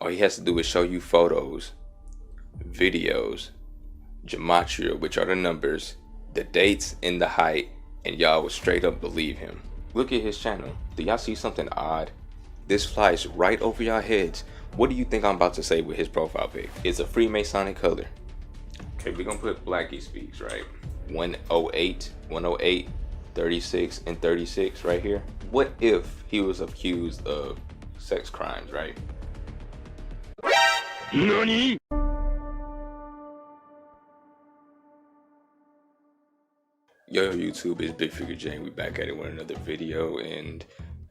All he has to do is show you photos, videos, gematria, which are the numbers, the dates, and the height, and y'all will straight up believe him. Look at his channel. Do y'all see something odd? This flies right over y'all heads. What do you think I'm about to say with his profile pic? It's a Freemasonic color. Okay, we're gonna put Blackie Speaks, right? 108, 108, 36, and 36 right here. What if he was accused of sex crimes, right? NANI? Yo, YouTube, it's BigFigureJay. We back at it with another video, and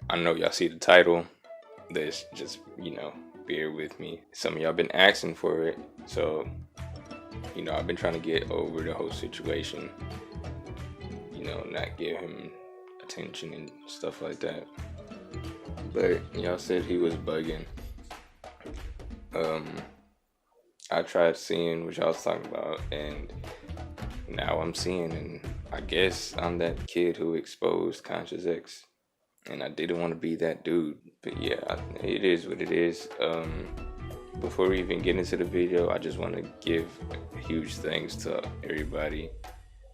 I know y'all see the title. Let's just, bear with me. Some of y'all been asking for it, so I've been trying to get over the whole situation. Not give him attention and stuff like that. But y'all said he was bugging. I tried seeing what y'all was talking about, and now I'm seeing, and I guess I'm that kid who exposed ConsciousX, and I didn't want to be that dude. But yeah, it is what it is. Before we even get into the video, I just want to give huge thanks to everybody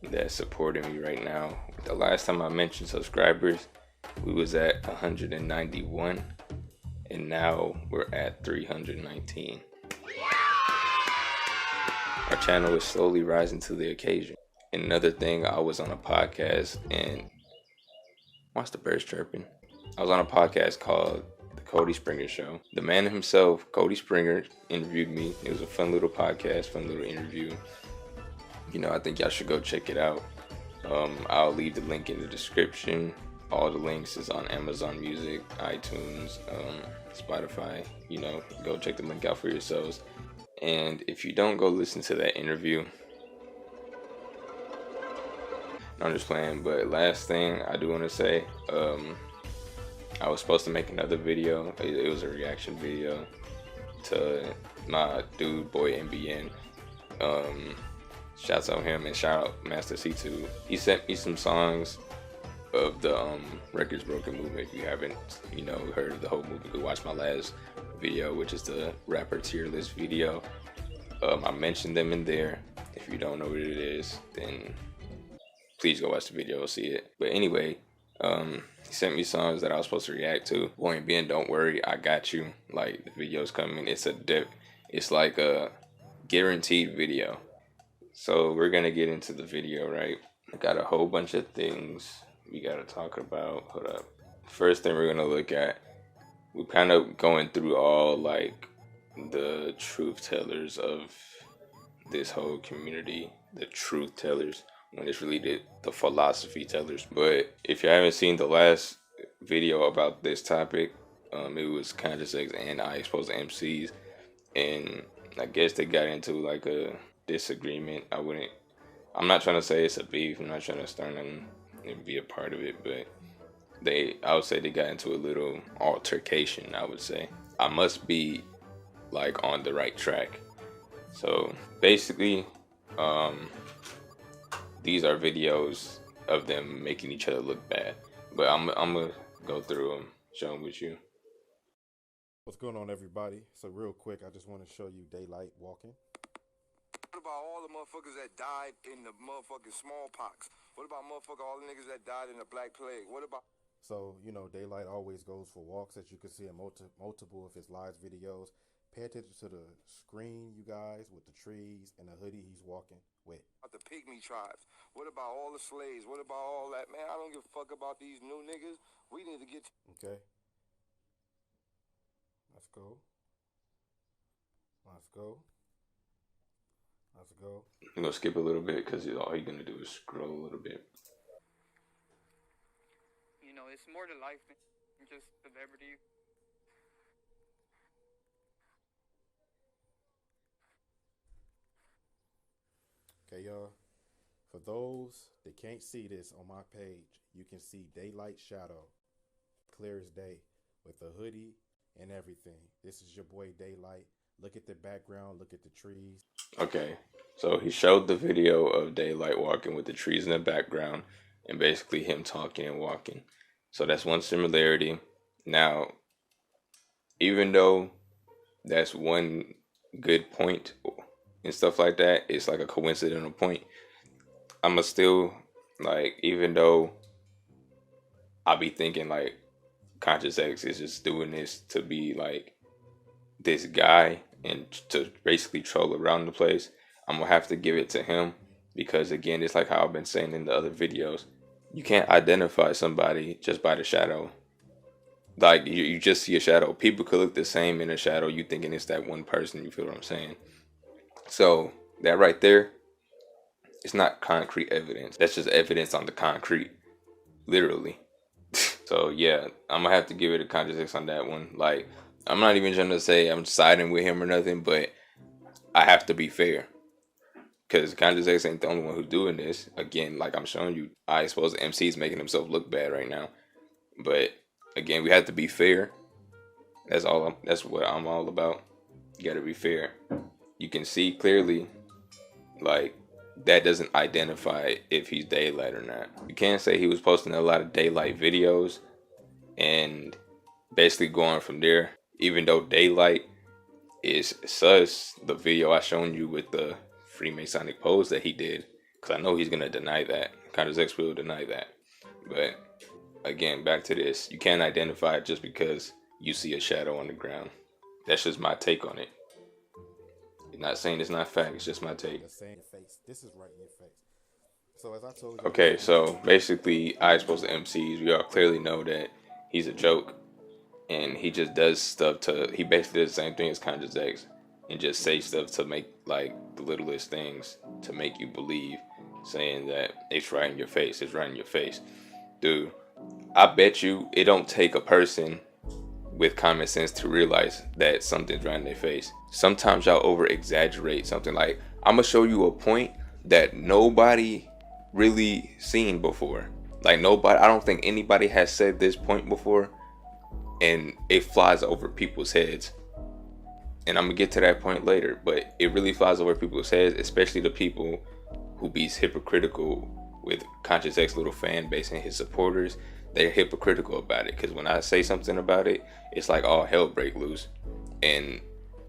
that's supporting me right now. The last time I mentioned subscribers, we was at 191, and now we're at 319. Our channel is slowly rising to the occasion. And another thing, I was on a podcast, and watch the birds chirping. I was on a podcast called The Cody Springer Show. The man himself, Cody Springer, interviewed me. It was a fun little podcast, fun little interview. I think y'all should go check it out. I'll leave the link in the description. All the links is on Amazon Music, iTunes, Spotify. Go check the link out for yourselves. And if you don't go listen to that interview, I'm just playing. But last thing I do want to say, I was supposed to make another video. It was a reaction video to my dude boy MBN. Shouts out him, and shout out Master C2. He sent me some songs of the Records Broken movement. If you haven't heard of the whole movie, go watch my last video, which is the rapper tier list video. I mentioned them in there. If you don't know what it is, then please go watch the video, see it. But anyway, he sent me songs that I was supposed to react to. Boy and Ben, don't worry, I got you. Like, the video's coming. It's like a guaranteed video. So we're gonna get into the video, right? I got a whole bunch of things we gotta talk about. Hold up. First thing we're gonna look at, we're kind of going through all like the truth tellers of this whole community, the truth tellers, when it's really the philosophy tellers. But if you haven't seen the last video about this topic, it was ConsciousX and I exposed the Emcees, and I guess they got into like a disagreement. I'm not trying to say it's a beef. I'm not trying to start and be a part of it, but I would say they got into a little altercation. I would say I must be like on the right track. So basically, these are videos of them making each other look bad, but I'm gonna go through them, show them with you. What's going on, everybody? So real quick, I just want to show you daylight walking. What about all the motherfuckers that died in the motherfucking smallpox? What about all the niggas that died in the Black Plague? What about... So, daylight always goes for walks, as you can see in multiple of his live videos. Pay attention to the screen, you guys, with the trees and the hoodie he's walking with. The pygmy tribes. What about all the slaves? What about all that? Man, I don't give a fuck about these new niggas. We need to get... Okay. Let's go. Let's go. Let's go. I'm gonna skip a little bit because all you're gonna do is scroll a little bit. It's more to life than just celebrity. Okay, y'all. For those that can't see this on my page, you can see daylight shadow, clear as day, with the hoodie and everything. This is your boy Daylight. Look at the background, look at the trees. Okay, so he showed the video of Daylight walking with the trees in the background, and basically him talking and walking. So that's one similarity. Now, even though that's one good point and stuff like that, it's like a coincidental point. I'ma still like, even though I'll be thinking like ConsciousX is just doing this to be like this guy and to basically troll around the place, I'm gonna have to give it to him because again, it's like how I've been saying in the other videos. You can't identify somebody just by the shadow. Like you just see a shadow. People could look the same in a shadow. You thinking it's that one person. You feel what I'm saying? So that right there, it's not concrete evidence. That's just evidence on the concrete, literally. So yeah, I'm gonna have to give it a ConsciousX on that one. Like, I'm not even trying to say I'm siding with him or nothing, but I have to be fair because ConsciousX ain't the only one who's doing this. Again, like I'm showing you, I suppose Emcees making himself look bad right now. But again, we have to be fair. That's all. That's what I'm all about. You gotta be fair. You can see clearly, like, that doesn't identify if he's daylight or not. You can't say he was posting a lot of daylight videos and basically going from there. Even though daylight is sus, the video I shown you with the Freemasonic pose that he did, because I know he's gonna deny that. ConsciousX will deny that. But again, back to this. You can't identify it just because you see a shadow on the ground. That's just my take on it. Not saying it's not fact, it's just my take. That's saying your face. This is right in your face. So as I told you. Okay, so basically, I supposed to MCs. We all clearly know that he's a joke, and he just does stuff to. He basically does the same thing as ConsciousX, and just say stuff to make like the littlest things to make you believe, saying that it's right in your face. It's right in your face, dude. I bet you it don't take a person with common sense to realize that something's right in their face. Sometimes y'all over exaggerate something. Like, I'm gonna show you a point that nobody really seen before. Like, nobody, I don't think anybody has said this point before, and it flies over people's heads. And I'm gonna get to that point later, but it really flies over people's heads, especially the people who be hypocritical with ConsciousX little fan base and his supporters. They're hypocritical about it, because when I say something about it, it's like all hell break loose, and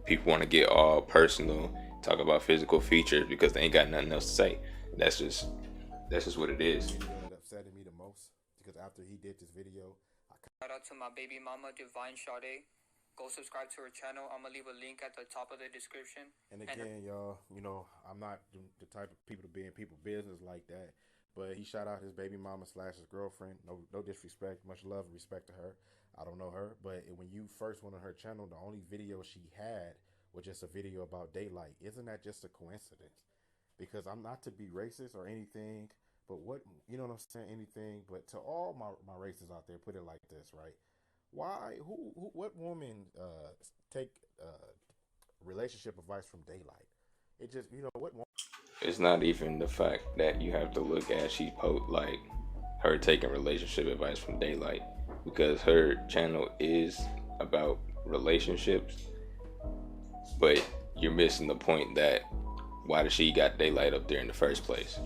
people want to get all personal, talk about physical features because they ain't got nothing else to say. That's just what it is. It upsetted me the most because after he did this video, Shout out to my baby mama, Divine Sade. Go subscribe to her channel. I'm gonna leave a link at the top of the description. and again, y'all, you know, I'm not the type of people to be in people's business like that. But he shot out his baby mama / his girlfriend. No disrespect, much love and respect to her. I don't know her, but when you first went on her channel, the only video she had was just a video about daylight. Isn't that just a coincidence? Because I'm not to be racist or anything, but what, you know what I'm saying, anything, but to all my racists out there, put it like this, right? Why, what woman take relationship advice from daylight? It just, you know, what woman? It's not even the fact that you have to look at she like her taking relationship advice from daylight, because her channel is about relationships, but you're missing the point that why does she got daylight up there in the first place?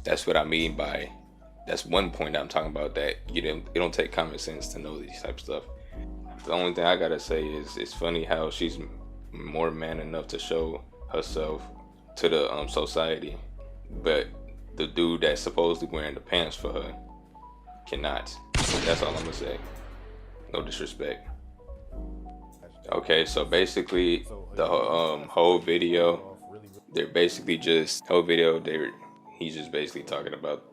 That's what I mean by, that's one point I'm talking about, that it don't take common sense to know these type of stuff. The only thing I gotta say is it's funny how she's more man enough to show herself to the society, but the dude that's supposedly wearing the pants for her cannot. That's all I'm gonna say. No disrespect. Okay, so basically the whole video, they're basically just he's just basically talking about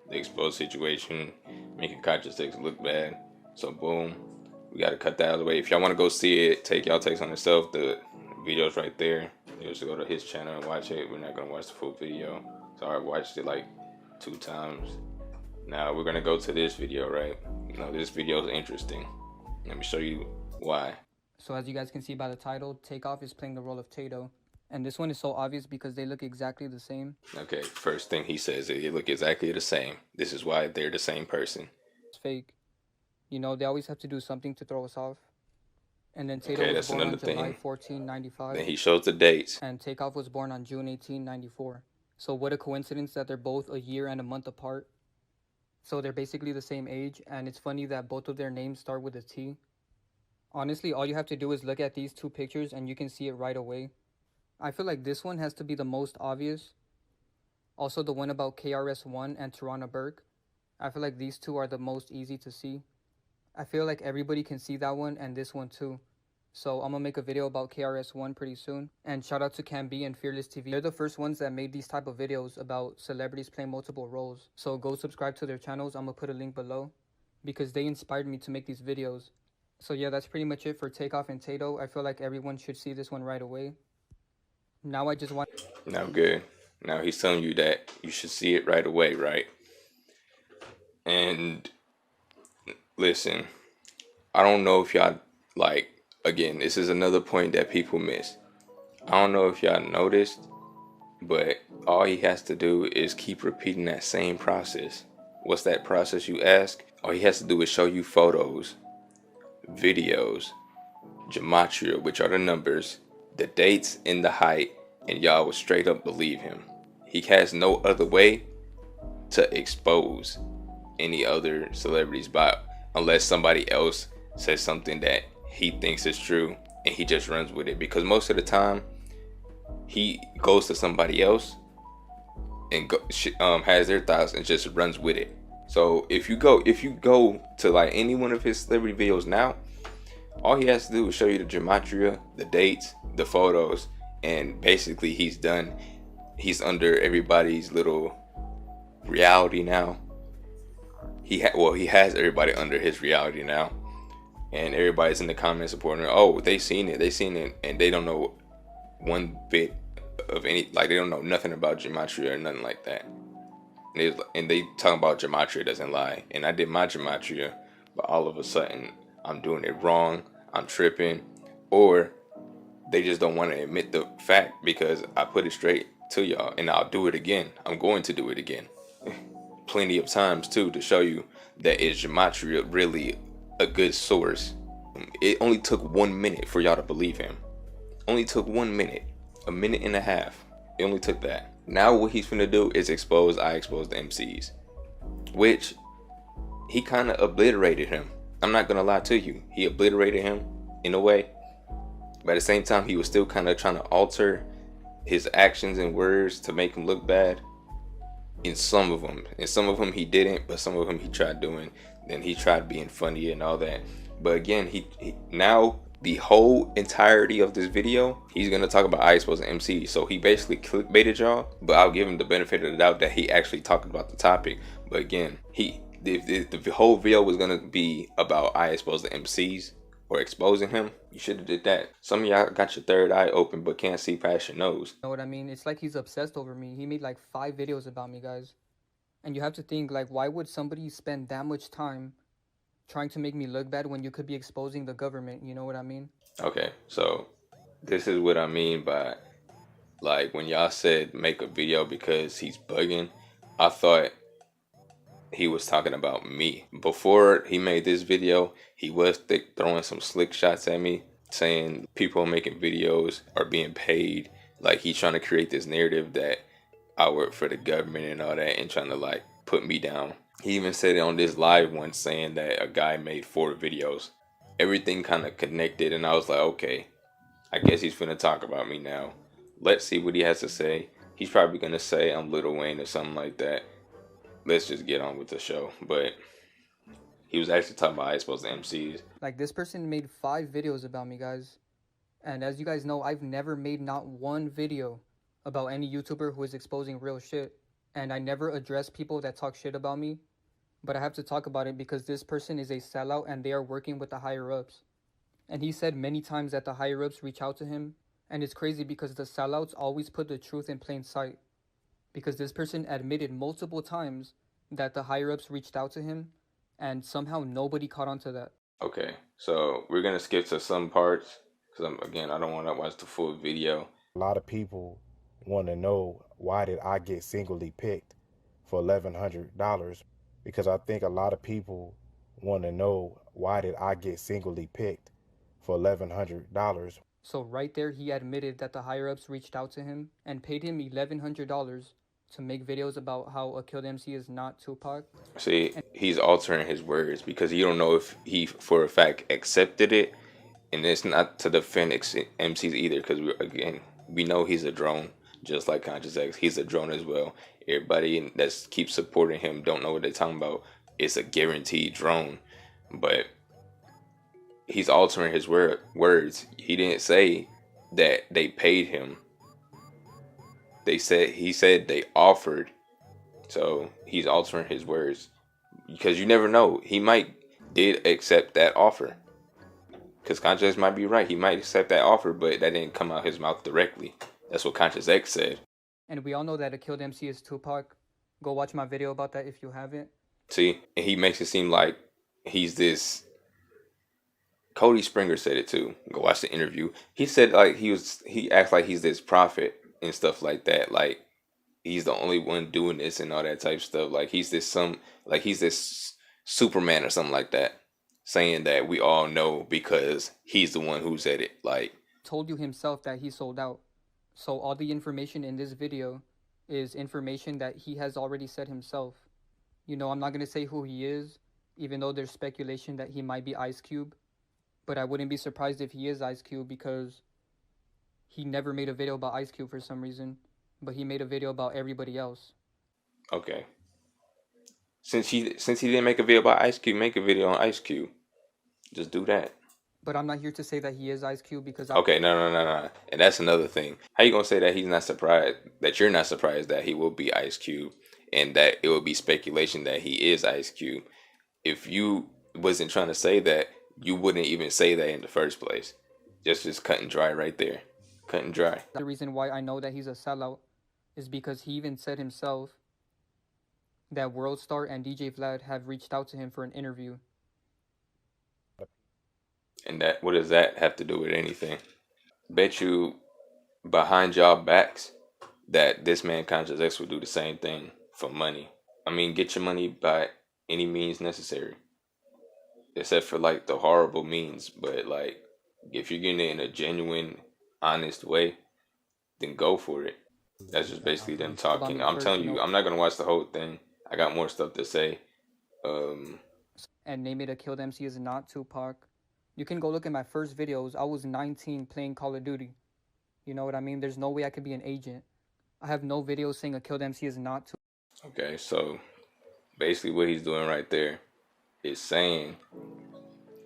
the exposed situation, making ConsciousX look bad. So boom, we gotta cut that out of the way. If y'all want to go see it, take y'all takes on yourself. The video's right there. You just go to his channel and watch it. We're not gonna watch the full video. So I watched it like 2 times. Now we're gonna go to this video, right? Now this video is interesting. Let me show you why. So as you guys can see by the title, Takeoff is playing the role of Tato. And this one is so obvious because they look exactly the same. Okay, first thing he says, they look exactly the same. This is why they're the same person. It's fake. You know, they always have to do something to throw us off. And then Tato was born on July 14, 95. Then he shows the dates. And Takeoff was born on June 18, 94. So what a coincidence that they're both a year and a month apart. So they're basically the same age. And it's funny that both of their names start with a T. Honestly, all you have to do is look at these two pictures and you can see it right away. I feel like this one has to be the most obvious. Also, the one about KRS-One and Tarana Burke. I feel like these two are the most easy to see. I feel like everybody can see that one and this one too. So I'm gonna make a video about KRS-One pretty soon. And shout out to Cam B and Fearless TV. They're the first ones that made these type of videos about celebrities playing multiple roles. So go subscribe to their channels. I'm gonna put a link below because they inspired me to make these videos. So yeah, that's pretty much it for Takeoff and Tato. I feel like everyone should see this one right away. Now I just want... Now good. Now he's telling you that you should see it right away, right? And listen, I don't know if y'all, like, again, this is another point that people miss. I don't know if y'all noticed, but all he has to do is keep repeating that same process. What's that process, you ask? All he has to do is show you photos, videos, gematria, which are the numbers, the dates, and the height, and y'all will straight up believe him. He has no other way to expose any other celebrities by, unless somebody else says something that he thinks is true and he just runs with it, because most of the time he goes to somebody else and has their thoughts and just runs with it. So if you go to like any one of his celebrity videos now, all he has to do is show you the gematria, the dates, the photos, and basically he's done. He's under everybody's little reality now. He has everybody under his reality now, and everybody's in the comments supporting. Oh, they seen it, and they don't know one bit of any, like, they don't know nothing about gematria or nothing like that. And they talking about gematria doesn't lie, and I did my gematria, but all of a sudden I'm doing it wrong, I'm tripping, or they just don't want to admit the fact because I put it straight to y'all, and I'll do it again. I'm going to do it again. Plenty of times too, to show you that is gematria really a good source. It only took 1 minute for y'all to believe him. Only took 1 minute, a minute and a half. It only took that. Now what he's finna do is I exposed the Emcees, which he kind of obliterated him. I'm not gonna lie to you, he obliterated him in a way, but at the same time he was still kind of trying to alter his actions and words to make him look bad. In some of them he didn't, but some of them he tried doing. Then he tried being funny and all that. But again, he now the whole entirety of this video, he's gonna talk about I exposed the MC. So he basically clickbaited y'all, but I'll give him the benefit of the doubt that he actually talked about the topic. But again, the whole video was gonna be about I exposed the MCs or exposing him. You should have did that. Some of y'all got your third eye open but can't see past your nose. You know what I mean? It's like he's obsessed over me. He made like 5 videos about me, guys. And you have to think, like, why would somebody spend that much time trying to make me look bad when you could be exposing the government? You know what I mean? Okay, so this is what I mean by, like, when y'all said make a video because he's bugging, I thought he was talking about me. Before he made this video, he was throwing some slick shots at me, saying people making videos are being paid. Like, he's trying to create this narrative that I work for the government and all that, and trying to like put me down. He even said it on this live once, saying that a guy made 4 videos. Everything kind of connected, and I was like, okay, I guess he's finna talk about me now. Let's see what he has to say. He's probably gonna say I'm Lil Wayne or something like that. Let's just get on with the show. But he was actually talking about I exposed the MCs. Like, this person made 5 videos about me, guys. And as you guys know, I've never made not one video about any YouTuber who is exposing real shit. And I never address people that talk shit about me. But I have to talk about it because this person is a sellout and they are working with the higher-ups. And he said many times that the higher-ups reach out to him. And it's crazy because the sellouts always put the truth in plain sight. Because this person admitted multiple times that the higher-ups reached out to him, and somehow nobody caught on to that. Okay, so we're going to skip to some parts, because again, I don't want to watch the full video. A lot of people want to know, why did I get singly picked for $1,100? Because I think a lot of people want to know, why did I get singly picked for $1,100? So right there, he admitted that the higher-ups reached out to him and paid him $1,100 to make videos about how a killed MC is not Tupac. See, he's altering his words because you don't know if he, for a fact, accepted it And it's not to defend MCs either, because we know he's a drone, just like ConsciousX. He's a drone as well. Everybody that keeps supporting him don't know what they're talking about. It's a guaranteed drone, but he's altering his words. He didn't say that they paid him. He said they offered. So he's altering his words, because you never know. He might did accept that offer. Because ConsciousX might be right. He might accept that offer, but that didn't come out his mouth directly. That's what ConsciousX said. And we all know that a killed MC is Tupac. Go watch my video about that if you haven't. See, and he makes it seem like he's this. Cody Springer said it too. Go watch the interview. He said like he acts like he's this prophet and stuff like that. Like he's the only one doing this and all that type of stuff. Like he's this Superman or something like that, saying that we all know because he's the one who said it. Like told you himself that he sold out. So all the information in this video is information that he has already said himself. You know, I'm not gonna say who he is, even though there's speculation that he might be Ice Cube. But I wouldn't be surprised if he is Ice Cube, because he never made a video about Ice Cube for some reason, but he made a video about everybody else. Okay. Since he didn't make a video about Ice Cube, make a video on Ice Cube. Just do that. But I'm not here to say that he is Ice Cube, because okay, no. And that's another thing. How you gonna say that he's not surprised, that you're not surprised that he will be Ice Cube, and that it will be speculation that he is Ice Cube? If you wasn't trying to say that, you wouldn't even say that in the first place. Just cut and dry right there. Cut and dry. The reason why I know that he's a sellout is because he even said himself that Worldstar and DJ Vlad have reached out to him for an interview. And that, what does that have to do with anything? Bet you behind y'all backs that this man ConsciousX would do the same thing for money. I mean, get your money by any means necessary, except for like the horrible means. But like, if you're getting it in a genuine, honest way, then go for it. That's just basically them talking. I'm telling you, I'm not gonna watch the whole thing. I got more stuff to say. And Name It a Killed MC is not Tupac. You can go look at my first videos. I was 19 playing Call of Duty. You know what I mean? There's no way I could be an agent. I have no videos saying a killed MC is not Tupac. Okay, so basically what he's doing right there is saying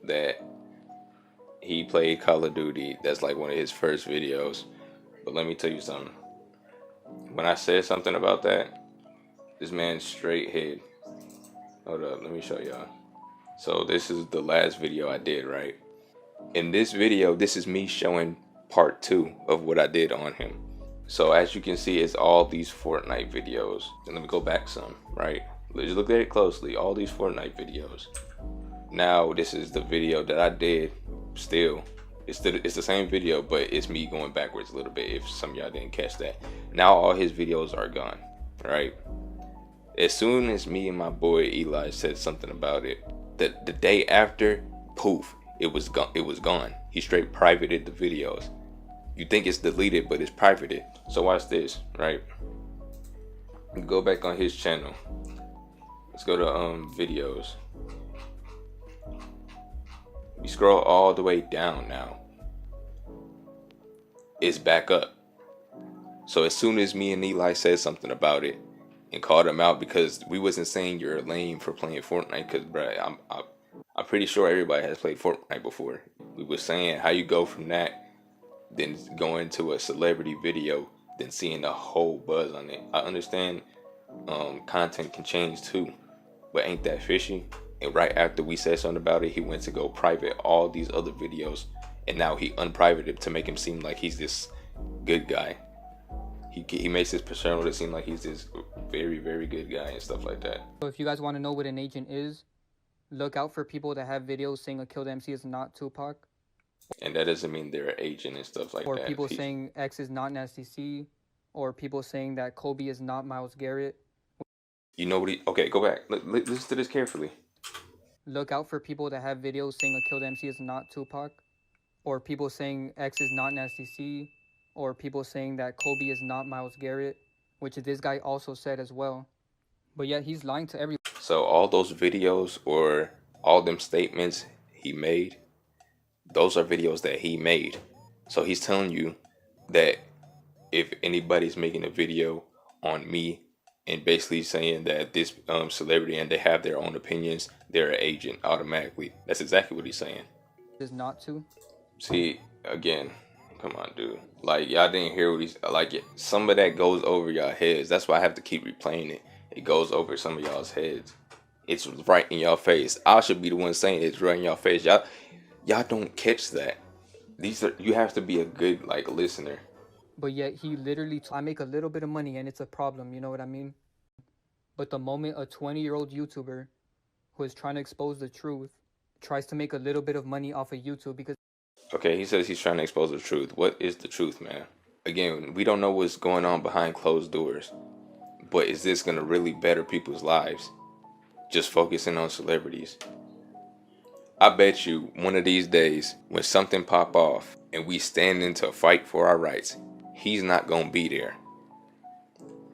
that he played Call of Duty. That's like one of his first videos. But let me tell you something. When I said something about that, this man straight hid. Hold up, let me show y'all. So this is the last video I did, right? In this video, this is me showing part 2 of what I did on him. So as you can see, it's all these Fortnite videos. And let me go back some, right? Let's look at it closely. All these Fortnite videos. Now this is the video that I did. Still, it's the same video, but it's me going backwards a little bit, if some of y'all didn't catch that. Now all his videos are gone, right? As soon as me and my boy Eli said something about it, the day after, poof, it was gone. He straight privated the videos. You think it's deleted, but it's privated. So watch this, right? Go back on his channel. Let's go to videos. We scroll all the way down now. It's back up. So as soon as me and Eli said something about it and called him out, because we wasn't saying you're lame for playing Fortnite, because bruh, I'm pretty sure everybody has played Fortnite before. We was saying how you go from that, then going to a celebrity video, then seeing the whole buzz on it. I understand content can change too, but ain't that fishy? And right after we said something about it, he went to go private all these other videos, and now he unprivated it to make him seem like he's this good guy. He makes his persona to seem like he's this very, very good guy and stuff like that. So if you guys want to know what an agent is, look out for people that have videos saying a killed MC is not Tupac. And that doesn't mean they're an agent and stuff like or that. Or people saying X is not Nasty C. Or people saying that Kobe is not Myles Garrett. You know what okay, go back. Listen to this carefully. Look out for people that have videos saying a killed MC is not Tupac. Or people saying X is not Nasty C. Or people saying that Kobe is not Myles Garrett, which this guy also said as well. But yet he's lying to everyone. So all those videos or all them statements he made, Those are videos that he made. So he's telling you that if anybody's making a video on me and basically saying that this celebrity and they have their own opinions, they're an agent automatically. That's exactly what he's saying. Is not to. See, again, come on, dude. Like, y'all didn't hear what he's like. Some of that goes over y'all heads. That's why I have to keep replaying it. It goes over some of y'all's heads. It's right in y'all face. I should be the one saying it's right in y'all face. Y'all don't catch that. You have to be a good listener. But yet he literally, I make a little bit of money and it's a problem, you know what I mean? But the moment a 20-year-old YouTuber who is trying to expose the truth tries to make a little bit of money off of YouTube because... Okay, he says he's trying to expose the truth. What is the truth, man? Again, we don't know what's going on behind closed doors. But is this going to really better people's lives? Just focusing on celebrities. I bet you one of these days when something pop off and we stand into a fight for our rights, he's not going to be there.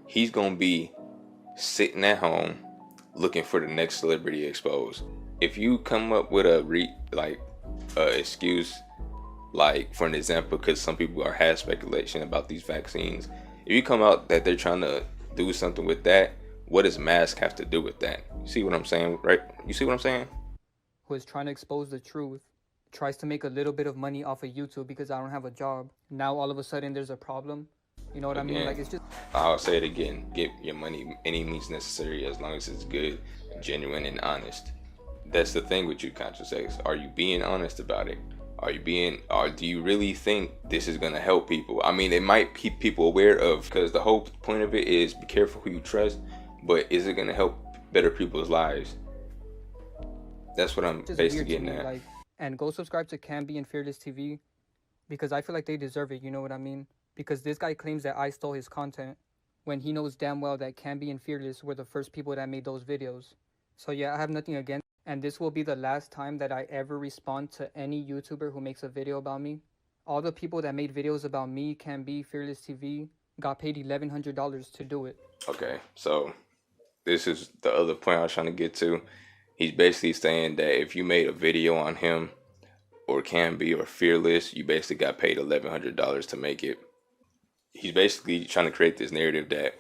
He's going to be sitting at home looking for the next celebrity exposed. If you come up with a excuse, like for an example, because some people have speculation about these vaccines, if you come out that they're trying to do something with that, what does mask have to do with that? You see what I'm saying, right? You see what I'm saying? Who is trying to expose the truth tries to make a little bit of money off of YouTube because I don't have a job. Now all of a sudden there's a problem. You know what I mean? Like, it's just... I'll say it again. Get your money any means necessary as long as it's good, genuine, and honest. That's the thing with you, ConsciousX. Are you being honest about it? Or do you really think this is gonna help people? I mean, it might keep people aware of, because the whole point of it is be careful who you trust, but is it gonna help better people's lives? That's what I'm basically getting at. Like, and go subscribe to Canby and Fearless TV because I feel like they deserve it, you know what I mean? Because this guy claims that I stole his content when he knows damn well that Canby and Fearless were the first people that made those videos. So yeah, I have nothing against, and this will be the last time that I ever respond to any YouTuber who makes a video about me. All the people that made videos about me, Canby, Fearless TV, got paid $1,100 to do it. Okay, so this is the other point I was trying to get to. He's basically saying that if you made a video on him or Canby or Fearless, you basically got paid $1,100 to make it. He's basically trying to create this narrative that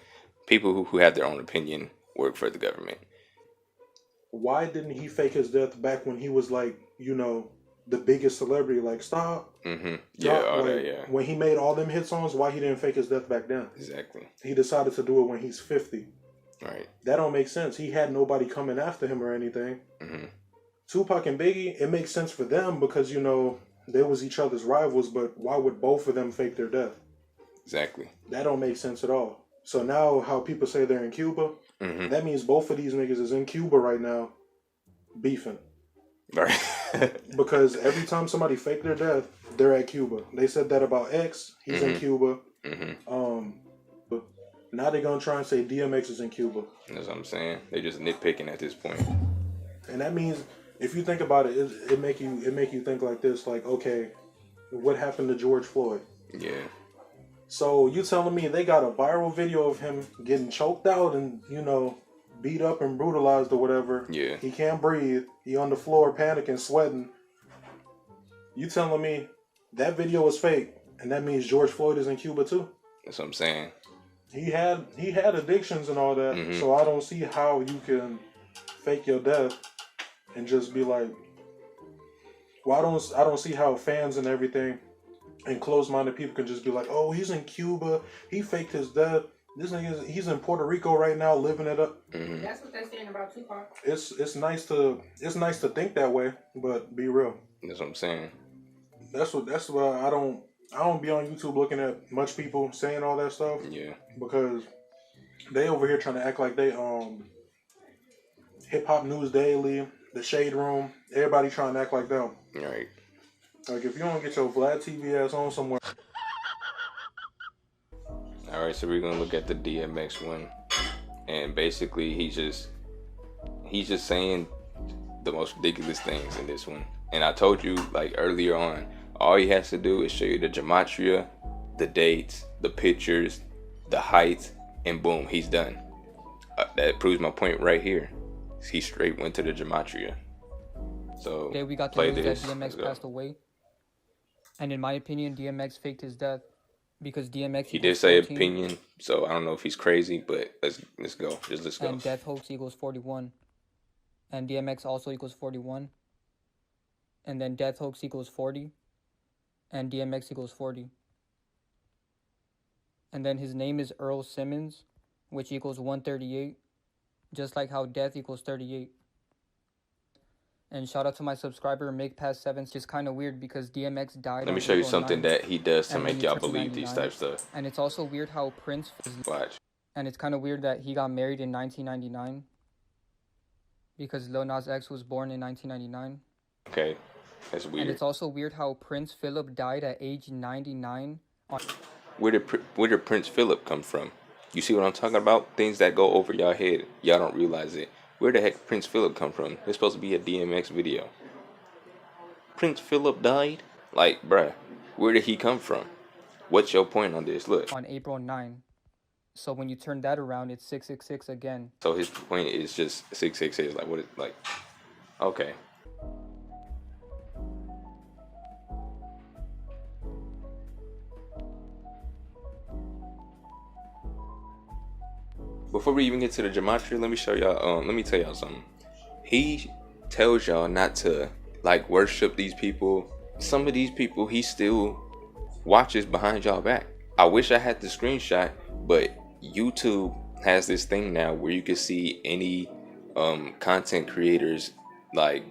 people who have their own opinion work for the government. Why didn't he fake his death back when he was like, the biggest celebrity? Like, stop. Mm-hmm. Yeah, stop. all Like, that, yeah. When he made all them hit songs, why he didn't fake his death back then? Exactly. He decided to do it when he's 50. Right. That don't make sense. He had nobody coming after him or anything. Mm-hmm. Tupac and Biggie, it makes sense for them because, they was each other's rivals, but why would both of them fake their death? Exactly. That don't make sense at all. So now how people say they're in Cuba, mm-hmm. that means both of these niggas is in Cuba right now beefing. Right. Because every time somebody fake their death, they're at Cuba. They said that about X. He's mm-hmm. in Cuba. Mm-hmm. Now they're going to try and say DMX is in Cuba. That's what I'm saying. They're just nitpicking at this point. And that means, if you think about it, it make you think like this, like, okay, what happened to George Floyd? Yeah. So you telling me they got a viral video of him getting choked out and, beat up and brutalized or whatever. Yeah. He can't breathe. He on the floor panicking, sweating. You telling me that video was fake, and that means George Floyd is in Cuba too? That's what I'm saying. He had addictions and all that, mm-hmm. so I don't see how you can fake your death and just be like, well, I don't see how fans and everything and closed-minded people can just be like, oh, he's in Cuba, he faked his death. This nigga, he's in Puerto Rico right now, living it up. Mm-hmm. That's what they're saying about Tupac. It's nice to think that way, but be real. That's what I'm saying. That's why I don't be on YouTube looking at much people saying all that stuff. Yeah. Because they over here trying to act like they Hip Hop News Daily, The Shade Room, everybody trying to act like them. Right. Like, if you don't get your Vlad TV ass on somewhere. Alright, so we're gonna look at the DMX one. And basically he's just saying the most ridiculous things in this one. And I told you earlier on, all he has to do is show you the gematria, the dates, the pictures, the height, and boom, he's done. That proves my point right here. He straight went to the gematria. So today we got to play news this. that DMX passed away. And in my opinion, DMX faked his death because DMX He did equals say 14, opinion, so I don't know if he's crazy, but let's go. Let's go. and death hoax equals 41, and DMX also equals 41, and then death hoax equals 40, and DMX equals 40. And then his name is Earl Simmons, which equals 138, just like how death equals 38. And shout out to my subscriber Make Past 7. It's just kind of weird because DMX died. Let me show you April something 9th, that he does to and then make he y'all turned believe these 99. types of stuff. And it's also weird how Prince Watch. and it's kind of weird that he got married in 1999 because Lil Nas X was born in 1999. Okay, that's weird. And it's also weird how Prince Philip died at age 99. Where did Prince Philip come from? You see what I'm talking about? Things that go over y'all head. Y'all don't realize it. Where the heck Prince Philip come from? It's supposed to be a DMX video. Prince Philip died? Like, bruh, where did he come from? What's your point on this? Look. On April 9. So when you turn that around, it's 666 again. So his point is just 666. Like, what is, like, okay. Before we even get to the gematria, let me show y'all, let me tell y'all something. He tells y'all not to, like, worship these people. Some of these people, he still watches behind y'all back. I wish I had the screenshot, but YouTube has this thing now where you can see any content creators, like,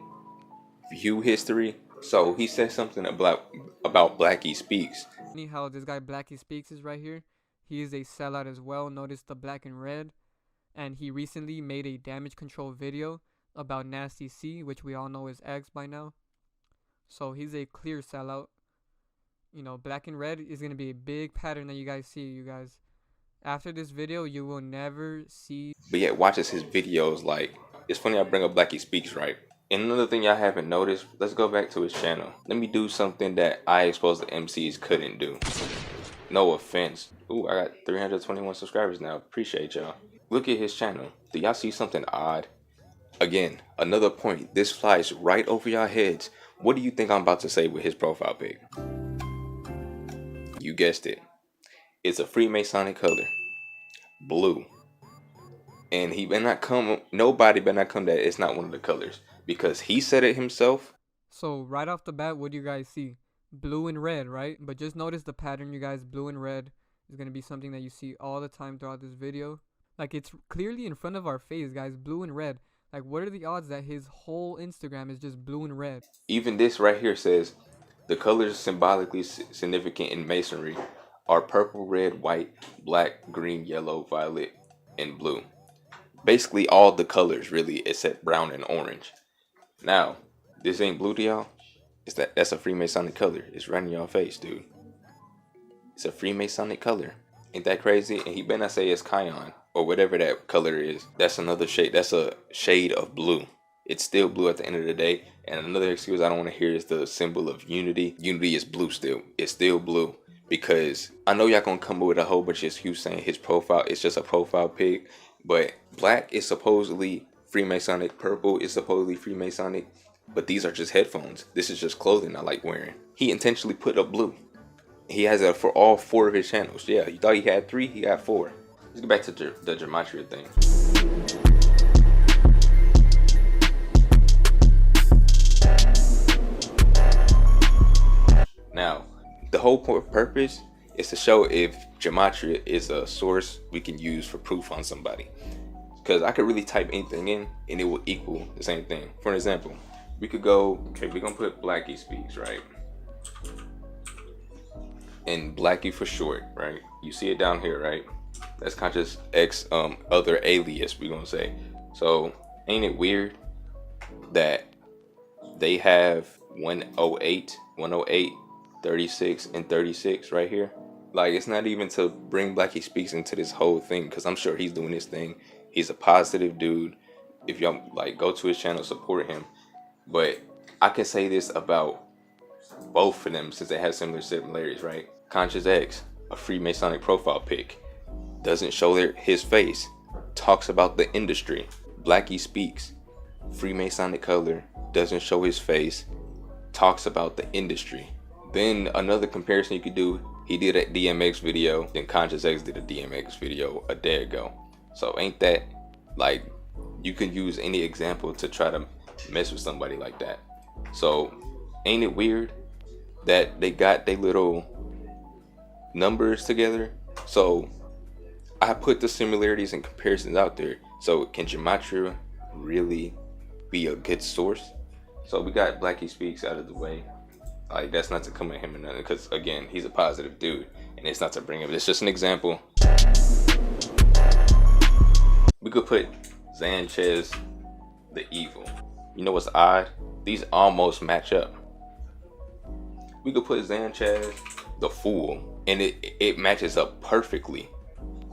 view history. So he said something about Blackie Speaks. How this guy Blackie Speaks is right here. He is a sellout as well. Notice the black and red. And he recently made a damage control video about Nasty C, which we all know is X by now. So he's a clear sellout. You know, black and red is going to be a big pattern that you guys see, you guys. After this video, you will never see. But yet watches his videos. Like, it's funny I bring up Blackie Speaks, right? And another thing y'all haven't noticed, let's go back to his channel. Let me do something that I exposed the Emcees couldn't do. No offense. Ooh, I got 321 subscribers now. Appreciate y'all. Look at his channel. Do y'all see something odd? Again, another point. This flies right over y'all heads. What do you think I'm about to say with his profile pic? You guessed it. It's a Freemasonic color. Blue. And he better not come, nobody better not come that it's not one of the colors. Because he said it himself. So right off the bat, what do you guys see? Blue and red, right? But just notice the pattern, you guys. Blue and red is going to be something that you see all the time throughout this video. Like, it's clearly in front of our face, guys. Blue and red. Like, what are the odds that his whole Instagram is just blue and red? Even this right here says, the colors symbolically significant in masonry are purple, red, white, black, green, yellow, violet, and blue. Basically all the colors really except brown and orange. Now, this ain't blue to y'all. That's a Freemasonic color. It's right in y'all face, dude. It's a Freemasonic color. Ain't that crazy? And he better not say it's cyan or whatever that color is. That's another shade. That's a shade of blue. It's still blue at the end of the day. And another excuse I don't want to hear is the symbol of unity. Unity is blue still. It's still blue. Because I know y'all gonna come up with a whole bunch of excuses saying his profile is just a profile pic. But black is supposedly Freemasonic. Purple is supposedly Freemasonic. But these are just headphones. This is just clothing I like wearing. He intentionally put up blue. He has it for all 4 of his channels. Yeah, you thought he had 3, he got 4. Let's get back to the gematria thing. Now, the whole purpose is to show if gematria is a source we can use for proof on somebody. Because I could really type anything in and it will equal the same thing. For an example, we could go, okay, we're gonna put Blackie Speaks, right? And Blackie for short, right? You see it down here, right? That's ConsciousX other alias, we're gonna say. So ain't it weird that they have 108, 36, and 36 right here? Like, it's not even to bring Blackie Speaks into this whole thing, because I'm sure he's doing his thing. He's a positive dude. If y'all like, go to his channel, support him. But I can say this about both of them since they have similar similarities, right? ConsciousX, a Freemasonic profile pic, doesn't show his face, talks about the industry. Blackie Speaks, Freemasonic color, doesn't show his face, talks about the industry. Then another comparison you could do, he did a DMX video, then ConsciousX did a DMX video a day ago. So ain't that like, you can use any example to try to mess with somebody like that. So ain't it weird that they got their little numbers together? So I put the similarities and comparisons out there. So can gematria really be a good source? So we got Blackie Speaks out of the way. Like, that's not to come at him or nothing, because again, he's a positive dude, and it's not to bring him. It's just an example. We could put Xanchez, the evil. You know what's odd? These almost match up. We could put Xanchez, the fool, and it matches up perfectly.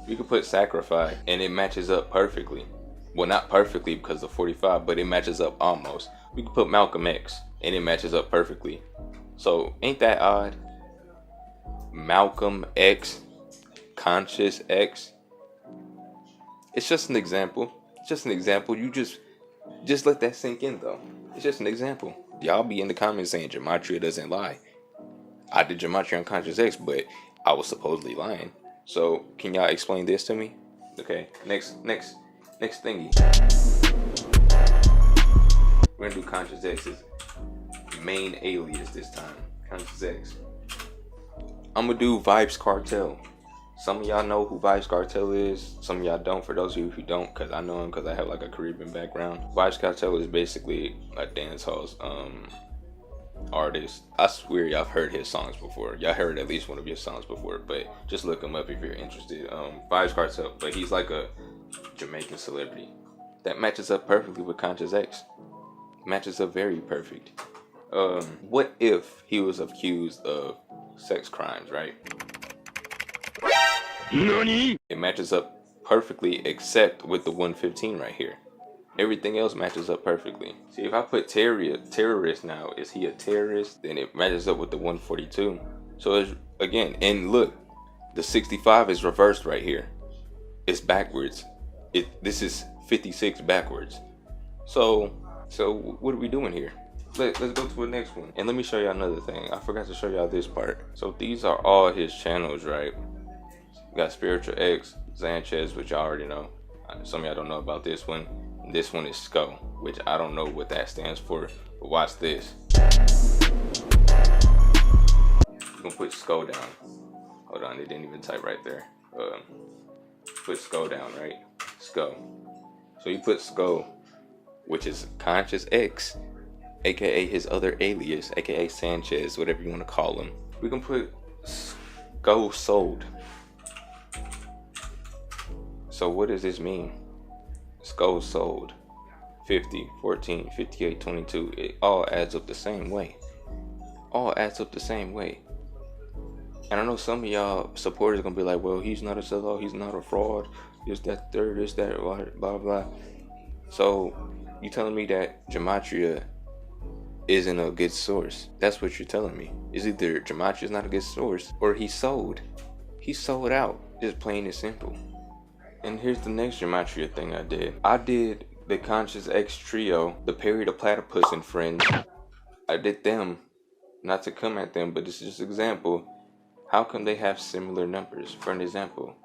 We could put Sacrifice, and it matches up perfectly. Well, not perfectly because of 45, but it matches up almost. We could put Malcolm X, and it matches up perfectly. So ain't that odd? Malcolm X, ConsciousX. It's just an example. It's just an example. You just let that sink in, though. It's just an example. Y'all be in the comments saying gematria doesn't lie. I did gematria on ConsciousX, but I was supposedly lying. So can y'all explain this to me? Okay. Next thingy. We're gonna do ConsciousX's main alias this time. ConsciousX. I'm gonna do Vybz Kartel. Some of y'all know who Vybz Kartel is. Some of y'all don't. For those of you who don't, because I know him because I have like a Caribbean background. Vybz Kartel is basically a dancehall artist. I swear y'all have heard his songs before. Y'all heard at least one of his songs before, but just look him up if you're interested. Vybz Kartel, but he's like a Jamaican celebrity. That matches up perfectly with ConsciousX. Matches up very perfect. What if he was accused of sex crimes, right? Nani? It matches up perfectly except with the 115 right here. Everything else matches up perfectly. See, if I put terrorist now, is he a terrorist? Then it matches up with the 142. So it's, again, and look, the 65 is reversed right here. It's backwards. This is 56 backwards. So what are we doing here? Let's go to the next one. And let me show y'all another thing. I forgot to show y'all this part. So these are all his channels, right? We got Spiritual X, Xanchez, which y'all already know. Some of y'all don't know about this one. This one is SCO, which I don't know what that stands for, but watch this. We're gonna put SCO down. Hold on, it didn't even type right there. Put SCO down, right? SCO. So you put SCO, which is ConsciousX, aka his other alias, aka Sanchez, whatever you want to call him. We can put SCO sold. So what does this mean? SCO sold. 50, 14, 58, 22. It all adds up the same way. All adds up the same way. And I know some of y'all supporters are gonna be like, well, he's not a sellout, he's not a fraud, this, that, third, this, that, blah, blah, blah. So you telling me that gematria isn't a good source? That's what you're telling me. Is either gematria is not a good source, or he sold. He sold out. Just plain and simple. And here's the next gematria thing I did. I did the ConsciousX trio, the Perry the Platypus and friends. I did them, not to come at them, but this is just an example. How come they have similar numbers? For an example,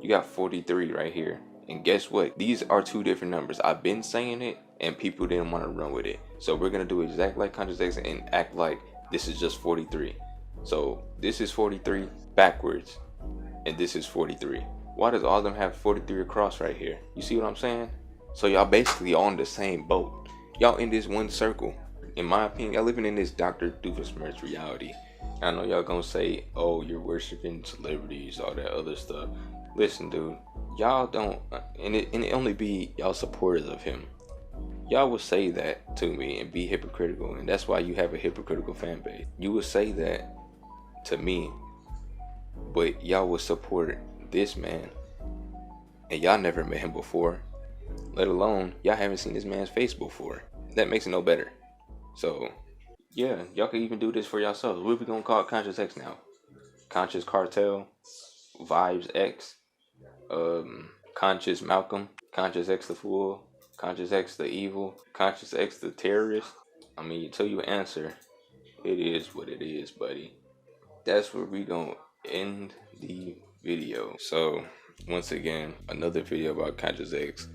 you got 43 right here. And guess what? These are two different numbers. I've been saying it, and people didn't want to run with it. So we're going to do exactly like ConsciousX and act like this is just 43. So this is 43 backwards, and this is 43. Why does all of them have 43 across right here? You see what I'm saying? So y'all basically on the same boat. Y'all in this one circle. In my opinion, y'all living in this Dr. Doofenshmirtz reality. I know y'all gonna say, oh, you're worshiping celebrities, all that other stuff. Listen, dude, y'all don't, and it only be y'all supporters of him. Y'all will say that to me and be hypocritical, and that's why you have a hypocritical fan base. You will say that to me, but y'all will support this man, and y'all never met him before, let alone y'all haven't seen this man's face before. That makes it no better. So yeah, y'all can even do this for yourselves. What are we gonna call ConsciousX now? Conscious Kartel, Vybz X, Conscious Malcolm, ConsciousX the fool, ConsciousX the evil, ConsciousX the terrorist. I mean, until you answer, it is what it is, buddy. that's where we gonna end the video. So once again, another video about ConsciousX.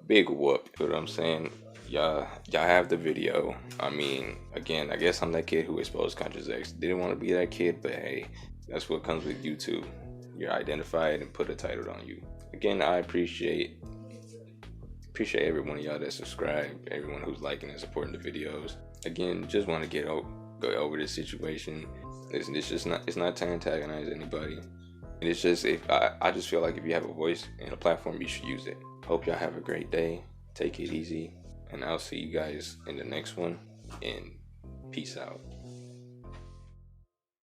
Big whoop. You know what I'm saying? Y'all have the video. I mean, again, I guess I'm that kid who exposed ConsciousX. Didn't want to be that kid, but hey, that's what comes with YouTube. You're identified and put a title on you. Again, I appreciate every one of y'all that subscribe, everyone who's liking and supporting the videos. Again, just want to go over this situation. It's not to antagonize anybody. And it's just, I just feel like if you have a voice and a platform, you should use it. Hope y'all have a great day. Take it easy. And I'll see you guys in the next one. And peace out.